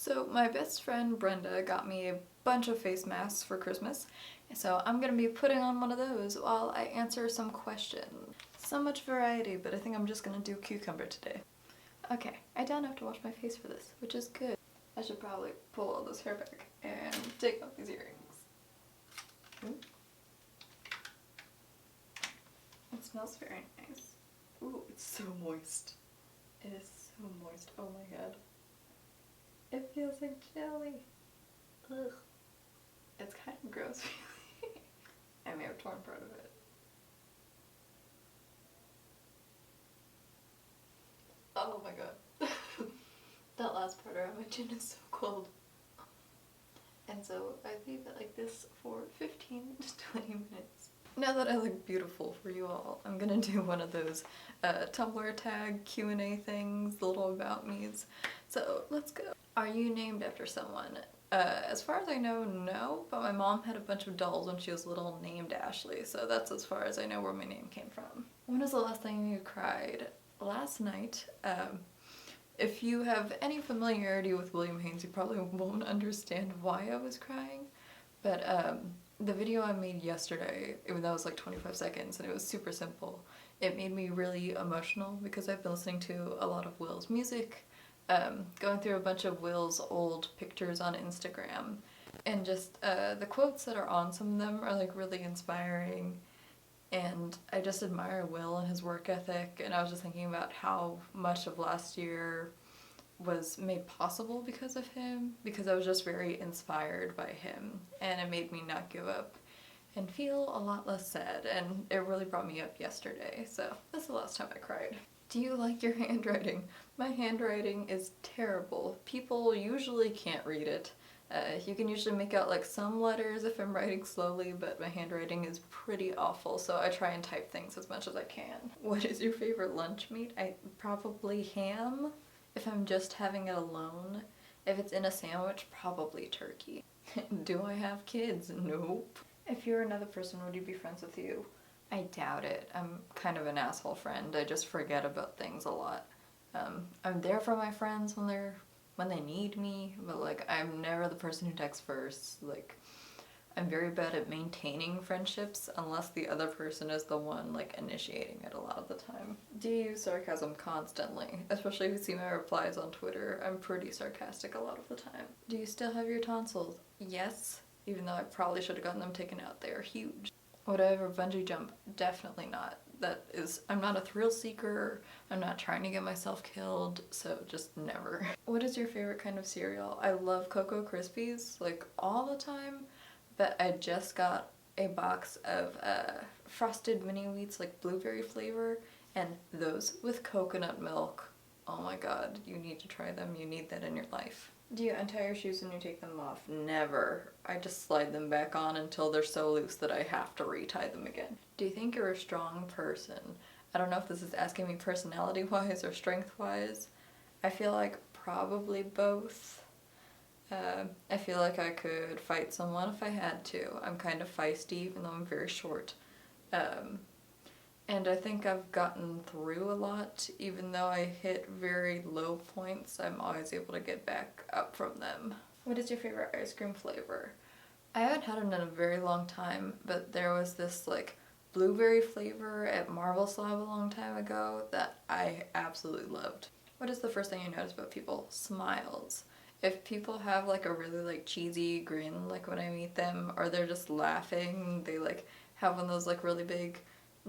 So my best friend Brenda got me a bunch of face masks for Christmas, so I'm gonna be putting on one of those while I answer some questions. So much variety, but I think I'm just gonna do cucumber today. Okay, I don't have to wash my face for this, which is good. I should probably pull all this hair back and take off these earrings. Ooh. It smells very nice. Ooh, it's so moist. It is so moist. Oh my god. It feels like jelly. Ugh. It's kind of gross, really. I may have torn part of it. Oh my god. That last part around my chin is so cold. And so I leave it like this for 15 to 20 minutes. Now that I look beautiful for you all, I'm gonna do one of those Tumblr tag Q&A things, the little about me's. So let's go. Are you named after someone? As far as I know, no, but my mom had a bunch of dolls when she was little named Ashley, so that's as far as I know where my name came from. When was the last time you cried? Last night. If you have any familiarity with William Haynes, you probably won't understand why I was crying, but the video I made yesterday, even though it was like 25 seconds and it was super simple, it made me really emotional because I've been listening to a lot of Will's music, going through a bunch of Will's old pictures on Instagram, and just the quotes that are on some of them are like really inspiring, and I just admire Will and his work ethic, and I was just thinking about how much of last year was made possible because of him, because I was just very inspired by him, and it made me not give up and feel a lot less sad, and it really brought me up yesterday, so that's the last time I cried. Do you like your handwriting? My handwriting is terrible. People usually can't read it. You can usually make out like some letters if I'm writing slowly, but my handwriting is pretty awful, so I try and type things as much as I can. What is your favorite lunch meat? Probably ham, if I'm just having it alone. If it's in a sandwich, probably turkey. Do I have kids? Nope. If you were another person, would you be friends with you? I doubt it. I'm kind of an asshole friend. I just forget about things a lot. I'm there for my friends when they need me, but like I'm never the person who texts first. Like I'm very bad at maintaining friendships unless the other person is the one like initiating it a lot of the time. Do you use sarcasm constantly? Especially if you see my replies on Twitter, I'm pretty sarcastic a lot of the time. Do you still have your tonsils? Yes, even though I probably should have gotten them taken out. They are huge. Would I ever bungee jump? Definitely not. I'm not a thrill seeker, I'm not trying to get myself killed, so just never. What is your favorite kind of cereal? I love Cocoa Krispies, like all the time, but I just got a box of frosted mini wheats, like blueberry flavor, and those with coconut milk. Oh my god, you need to try them, you need that in your life. Do you untie your shoes when you take them off? Never. I just slide them back on until they're so loose that I have to retie them again. Do you think you're a strong person? I don't know if this is asking me personality-wise or strength-wise. I feel like probably both. I feel like I could fight someone if I had to. I'm kind of feisty even though I'm very short. And I think I've gotten through a lot. Even though I hit very low points, I'm always able to get back up from them. What is your favorite ice cream flavor? I haven't had it in a very long time, but there was this like blueberry flavor at Marble Slab a long time ago that I absolutely loved. What is the first thing you notice about people? Smiles. If people have like a really like cheesy grin like when I meet them, or they're just laughing, they like have one of those like really big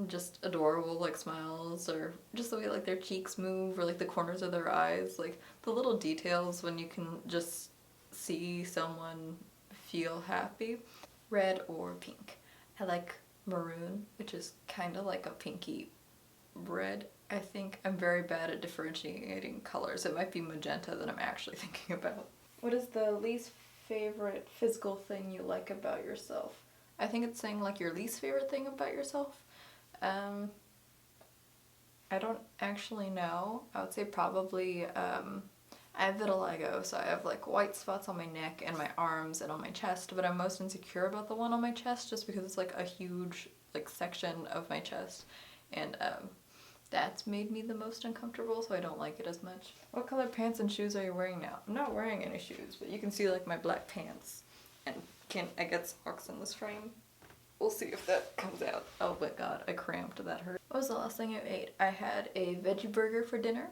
just adorable like smiles, or just the way like their cheeks move or like the corners of their eyes, like the little details when you can just see someone feel happy. Red or pink. I like maroon, which is kind of like a pinky red. I think I'm very bad at differentiating colors. It might be magenta that I'm actually thinking about. What is the least favorite physical thing you like about yourself? I think it's saying like your least favorite thing about yourself. I don't actually know. I would say probably, I have vitiligo, so I have like white spots on my neck and my arms and on my chest, but I'm most insecure about the one on my chest just because it's like a huge like section of my chest, and That's made me the most uncomfortable, so I don't like it as much. What color pants and shoes are you wearing now? I'm not wearing any shoes, but you can see like my black pants. And I get socks in this frame. We'll see if that comes out. Oh my god, I cramped, that hurt. What was the last thing I ate? I had a veggie burger for dinner,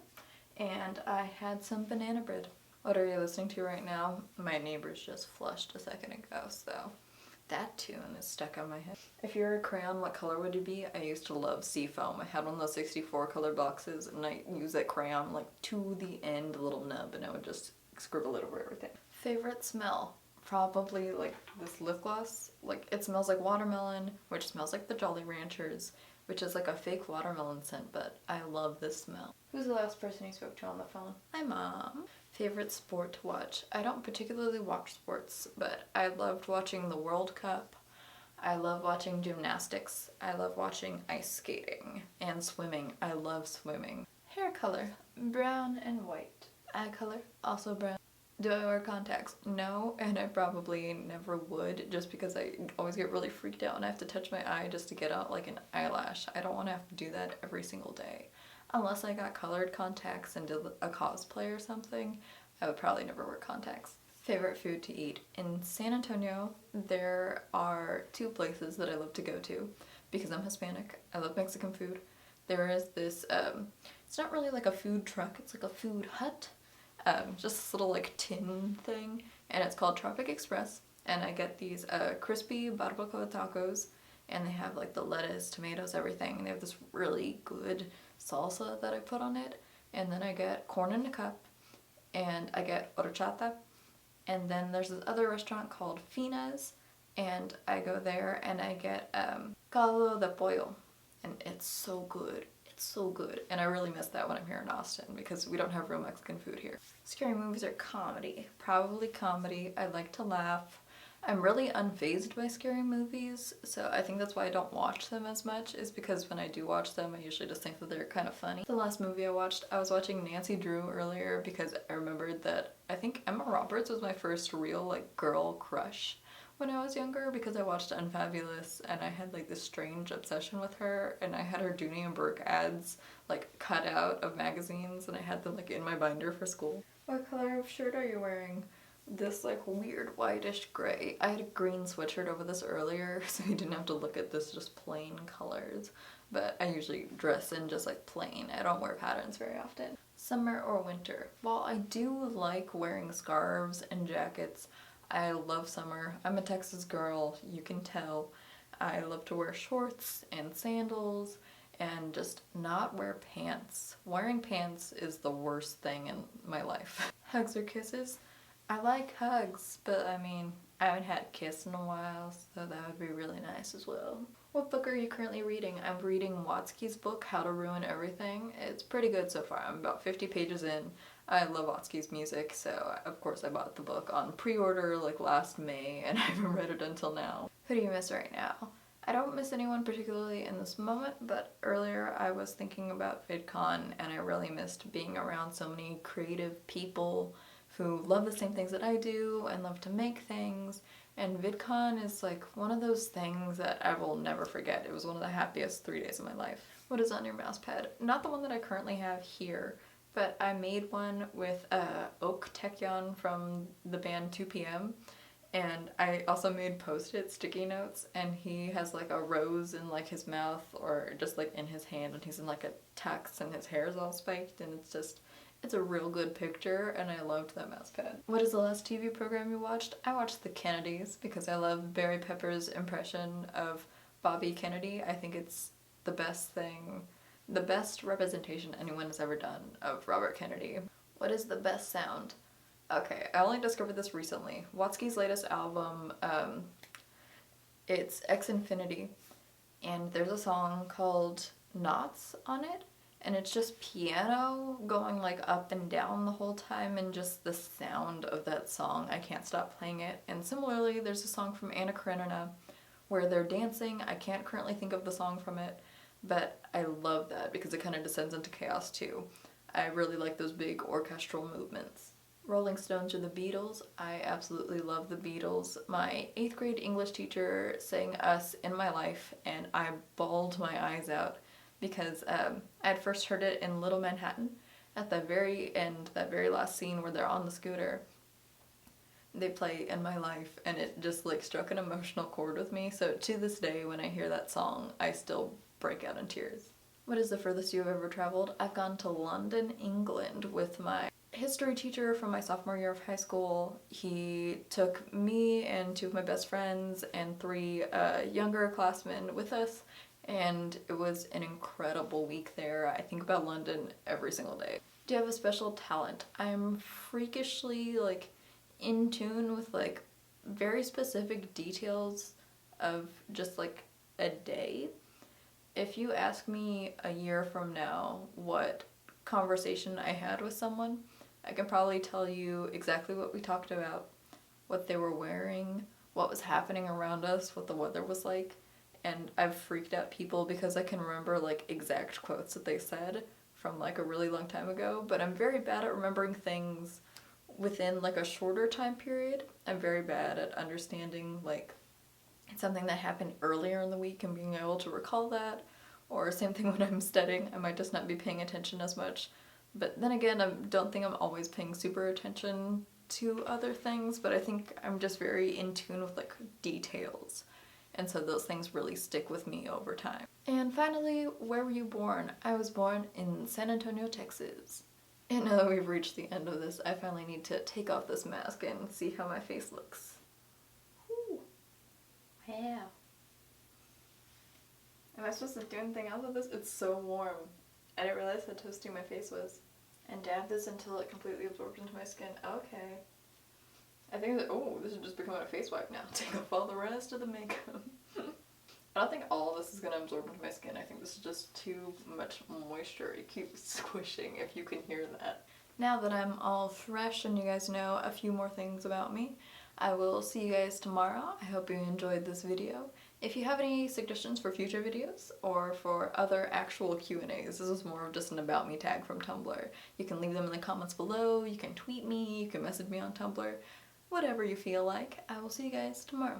and I had some banana bread. What are you listening to right now? My neighbors just flushed a second ago, so that tune is stuck on my head. If you were a crayon, what color would you be? I used to love Seafoam. I had one of those 64 color boxes, and I used that crayon like to the end, little nub, and I would just scribble it over everything. Favorite smell? Probably like this lip gloss. Like it smells like watermelon, which smells like the Jolly Ranchers, which is like a fake watermelon scent, but I love this smell. Who's the last person you spoke to on the phone? My mom. Favorite sport to watch? I don't particularly watch sports, but I loved watching the World Cup. I love watching gymnastics. I love watching ice skating and swimming. I love swimming. Hair color, brown and white. Eye color, also brown. Do I wear contacts? No, and I probably never would, just because I always get really freaked out and I have to touch my eye just to get out like an eyelash. I don't want to have to do that every single day. Unless I got colored contacts and did a cosplay or something, I would probably never wear contacts. Favorite food to eat? In San Antonio, there are two places that I love to go to because I'm Hispanic. I love Mexican food. There is this, it's not really like a food truck, it's like a food hut. Just this little like tin thing, and it's called Tropic Express, and I get these crispy barbacoa tacos, and they have like the lettuce, tomatoes, everything, and they have this really good salsa that I put on it, and then I get corn in a cup, and I get horchata, and then there's this other restaurant called Fina's, and I go there and I get caldo de pollo, and it's so good. So good, and I really miss that when I'm here in Austin because we don't have real Mexican food here. Scary movies or comedy? Probably comedy. I like to laugh. I'm really unfazed by scary movies, so I think that's why I don't watch them as much, is because when I do watch them, I usually just think that they're kind of funny. The last movie I was watching Nancy Drew earlier because I remembered that I think Emma Roberts was my first real like girl crush when I was younger, because I watched Unfabulous and I had like this strange obsession with her, and I had her Dooney and Burke ads like cut out of magazines, and I had them like in my binder for school. What color of shirt are you wearing? This like weird whitish gray. I had a green sweatshirt over this earlier, so you didn't have to look at this just plain colors, but I usually dress in just like plain. I don't wear patterns very often. Summer or winter? While I do like wearing scarves and jackets, I love summer. I'm a Texas girl, you can tell. I love to wear shorts and sandals and just not wear pants. Wearing pants is the worst thing in my life. Hugs or kisses? I like hugs, but I mean, I haven't had a kiss in a while, so that would be really nice as well. What book are you currently reading? I'm reading Watsky's book, How to Ruin Everything. It's pretty good so far. I'm about 50 pages in. I love Watsky's music, so of course I bought the book on pre-order like last May, and I haven't read it until now. Who do you miss right now? I don't miss anyone particularly in this moment, but earlier I was thinking about VidCon, and I really missed being around so many creative people who love the same things that I do and love to make things. And VidCon is like one of those things that I will never forget. It was one of the happiest 3 days of my life. What is on your mouse pad? Not the one that I currently have here, but I made one with Oak Tekyon from the band 2PM. And I also made post-it sticky notes, and he has like a rose in like his mouth or just like in his hand, and he's in like a tux and his hair is all spiked, and it's a real good picture, and I loved that mouse pad. What is the last TV program you watched? I watched The Kennedys because I love Barry Pepper's impression of Bobby Kennedy. I think it's the best thing, the best representation anyone has ever done of Robert Kennedy. What is the best sound? Okay, I only discovered this recently. Watsky's latest album, it's X Infinity, and there's a song called Knots on it, and it's just piano going like up and down the whole time, and just the sound of that song, I can't stop playing it. And similarly, there's a song from Anna Karenina where they're dancing. I can't currently think of the song from it, but I love that because it kind of descends into chaos too. I really like those big orchestral movements. Rolling Stones or the Beatles? I absolutely love the Beatles. My 8th grade English teacher sang Us in my life, and I bawled my eyes out because I had first heard it in Little Manhattan at the very end, that very last scene where they're on the scooter. They play In My Life, and it just like struck an emotional chord with me. So to this day, when I hear that song, I still break out in tears. What is the furthest you've ever traveled? I've gone to London, England with my history teacher from my sophomore year of high school. He took me and two of my best friends and three younger classmen with us, and it was an incredible week there. I think about London every single day. Do you have a special talent? I'm freakishly like in tune with like very specific details of just like a day. If you ask me a year from now what conversation I had with someone, I can probably tell you exactly what we talked about, what they were wearing, what was happening around us, what the weather was like. And I've freaked out people because I can remember like exact quotes that they said from like a really long time ago, but I'm very bad at remembering things within like a shorter time period. I'm very bad at understanding like something that happened earlier in the week and being able to recall that, or same thing when I'm studying, I might just not be paying attention as much. But then again, I don't think I'm always paying super attention to other things, but I think I'm just very in tune with like details. And so those things really stick with me over time. And finally, where were you born? I was born in San Antonio, Texas. And now that we've reached the end of this, I finally need to take off this mask and see how my face looks. Whew. Wow. Am I supposed to do anything else with this? It's so warm. I didn't realize how toasty my face was. And dab this until it completely absorbs into my skin. Okay. I think that, oh, this is just becoming a face wipe now. Take off all the rest of the makeup. I don't think all of this is going to absorb into my skin. I think this is just too much moisture. It keeps squishing, if you can hear that. Now that I'm all fresh and you guys know a few more things about me, I will see you guys tomorrow. I hope you enjoyed this video. If you have any suggestions for future videos or for other actual Q&As, this is more of just an about me tag from Tumblr. You can leave them in the comments below, you can tweet me, you can message me on Tumblr, whatever you feel like. I will see you guys tomorrow.